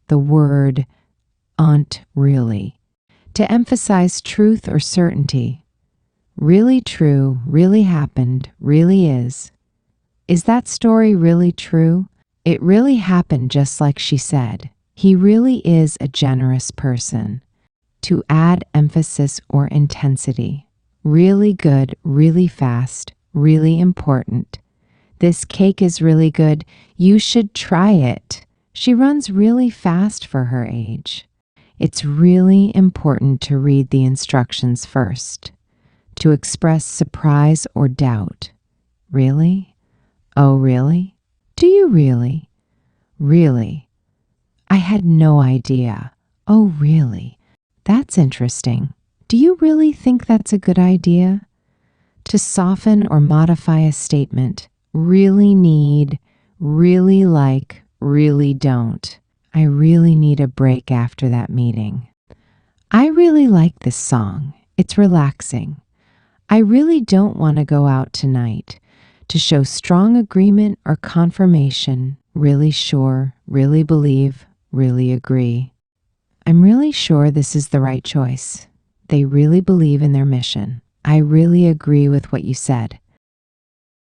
the word really, to emphasize truth or certainty. Really true, really happened, really is. Is that story really true? It really happened just like she said. He really is a generous person. To add emphasis or intensity. Really good, really fast, really important. This cake is really good. You should try it. She runs really fast for her age. It's really important to read the instructions first. To express surprise or doubt. Really? Oh, really? Do you really? Really? I had no idea. Oh, really? That's interesting. Do you really think that's a good idea? To soften or modify a statement. Really need, really like, really don't. I really need a break after that meeting. I really like this song. It's relaxing. I really don't want to go out tonight. To show strong agreement or confirmation, really sure, really believe, really agree. I'm really sure this is the right choice. They really believe in their mission. I really agree with what you said.